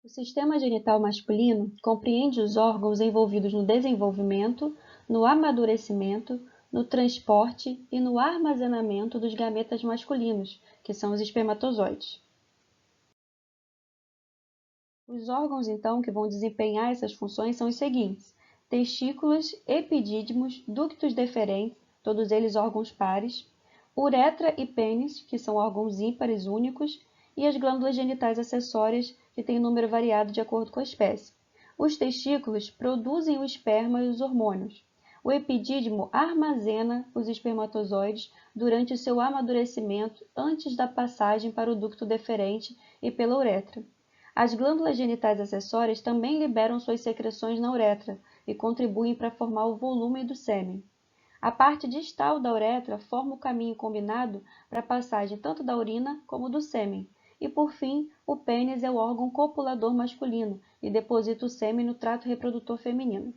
O sistema genital masculino compreende os órgãos envolvidos no desenvolvimento, no amadurecimento, no transporte e no armazenamento dos gametas masculinos, que são os espermatozoides. Os órgãos, então, que vão desempenhar essas funções são os seguintes: testículos, epidídimos, ductos deferentes, todos eles órgãos pares, uretra e pênis, que são órgãos ímpares únicos, e as glândulas genitais acessórias, que têm número variado de acordo com a espécie. Os testículos produzem o esperma e os hormônios. O epidídimo armazena os espermatozoides durante o seu amadurecimento antes da passagem para o ducto deferente e pela uretra. As glândulas genitais acessórias também liberam suas secreções na uretra e contribuem para formar o volume do sêmen. A parte distal da uretra forma o caminho combinado para a passagem tanto da urina como do sêmen. E, por fim, o pênis é o órgão copulador masculino e deposita o sêmen no trato reprodutor feminino.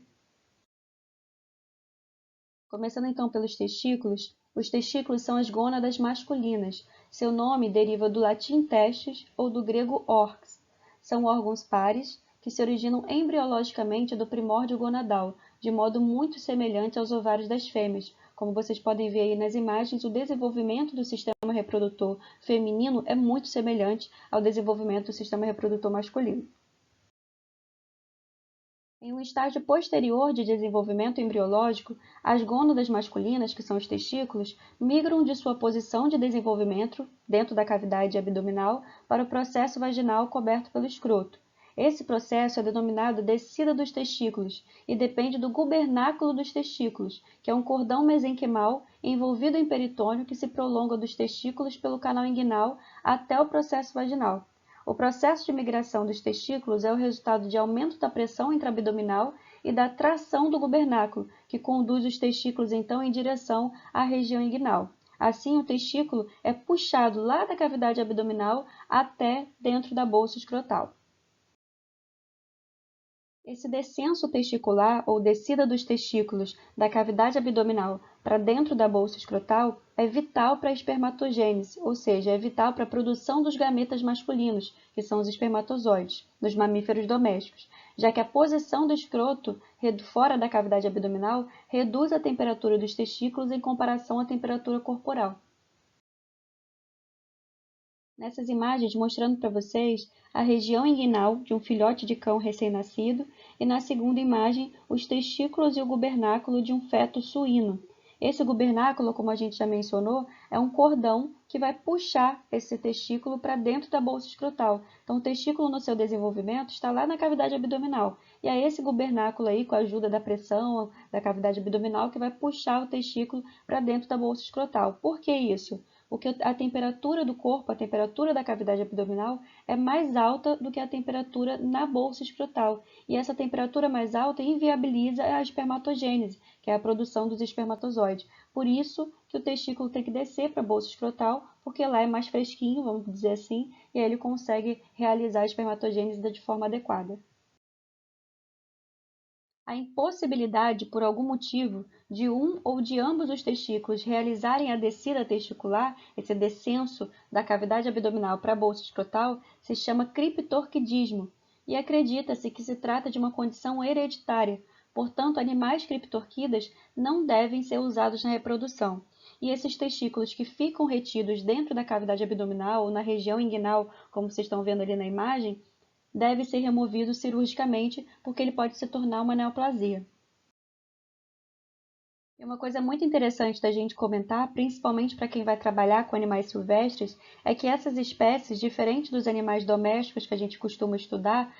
Começando então pelos testículos, os testículos são as gônadas masculinas. Seu nome deriva do latim testes ou do grego orx. São órgãos pares que se originam embriologicamente do primórdio gonadal, de modo muito semelhante aos ovários das fêmeas. Como vocês podem ver aí nas imagens, o desenvolvimento do sistema reprodutor feminino é muito semelhante ao desenvolvimento do sistema reprodutor masculino. Em um estágio posterior de desenvolvimento embriológico, as gônadas masculinas, que são os testículos, migram de sua posição de desenvolvimento, dentro da cavidade abdominal, para o processo vaginal coberto pelo escroto. Esse processo é denominado descida dos testículos e depende do gubernáculo dos testículos, que é um cordão mesenquimal envolvido em peritônio que se prolonga dos testículos pelo canal inguinal até o processo vaginal. O processo de migração dos testículos é o resultado de aumento da pressão intraabdominal e da tração do gubernáculo, que conduz os testículos então em direção à região inguinal. Assim, o testículo é puxado lá da cavidade abdominal até dentro da bolsa escrotal. Esse descenso testicular, ou descida dos testículos da cavidade abdominal para dentro da bolsa escrotal, é vital para a espermatogênese, ou seja, é vital para a produção dos gametas masculinos, que são os espermatozoides, dos mamíferos domésticos, já que a posição do escroto fora da cavidade abdominal reduz a temperatura dos testículos em comparação à temperatura corporal. Nessas imagens, mostrando para vocês a região inguinal de um filhote de cão recém-nascido e, na segunda imagem, os testículos e o gubernáculo de um feto suíno. Esse gubernáculo, como a gente já mencionou, é um cordão que vai puxar esse testículo para dentro da bolsa escrotal. Então, o testículo no seu desenvolvimento está lá na cavidade abdominal. E é esse gubernáculo aí, com a ajuda da pressão da cavidade abdominal, que vai puxar o testículo para dentro da bolsa escrotal. Por que isso? Porque a temperatura do corpo, a temperatura da cavidade abdominal, é mais alta do que a temperatura na bolsa escrotal. E essa temperatura mais alta inviabiliza a espermatogênese, que é a produção dos espermatozoides. Por isso que o testículo tem que descer para a bolsa escrotal, porque lá é mais fresquinho, vamos dizer assim, e aí ele consegue realizar a espermatogênese de forma adequada. A impossibilidade, por algum motivo, de um ou de ambos os testículos realizarem a descida testicular, esse descenso da cavidade abdominal para a bolsa escrotal, se chama criptorquidismo, e acredita-se que se trata de uma condição hereditária. Portanto, animais criptorquidas não devem ser usados na reprodução. E esses testículos que ficam retidos dentro da cavidade abdominal ou na região inguinal, como vocês estão vendo ali na imagem, deve ser removido cirurgicamente, porque ele pode se tornar uma neoplasia. E uma coisa muito interessante da gente comentar, principalmente para quem vai trabalhar com animais silvestres, é que essas espécies, diferentes dos animais domésticos que a gente costuma estudar,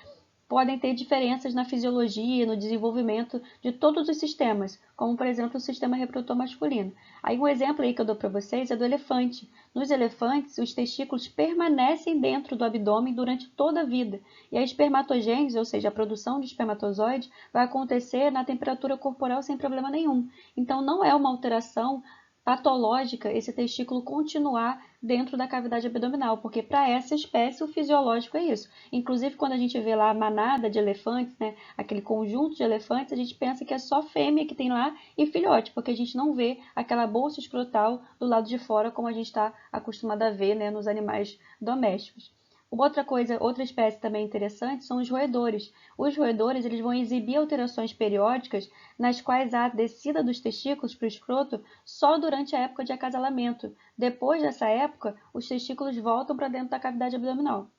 podem ter diferenças na fisiologia e no desenvolvimento de todos os sistemas, como, por exemplo, o sistema reprodutor masculino. Aí um exemplo aí que eu dou para vocês é do elefante. Nos elefantes, os testículos permanecem dentro do abdômen durante toda a vida, e a espermatogênese, ou seja, a produção de espermatozoide, vai acontecer na temperatura corporal sem problema nenhum. Então, não é uma alteração patológica esse testículo continuar dentro da cavidade abdominal, porque para essa espécie o fisiológico é isso. Inclusive, quando a gente vê lá a manada de elefantes, né, aquele conjunto de elefantes, a gente pensa que é só fêmea que tem lá e filhote, porque a gente não vê aquela bolsa escrotal do lado de fora como a gente está acostumado a ver, né, nos animais domésticos. Uma outra coisa, outra espécie também interessante são os roedores. Os roedores eles vão exibir alterações periódicas nas quais há descida dos testículos para o escroto só durante a época de acasalamento. Depois dessa época, os testículos voltam para dentro da cavidade abdominal.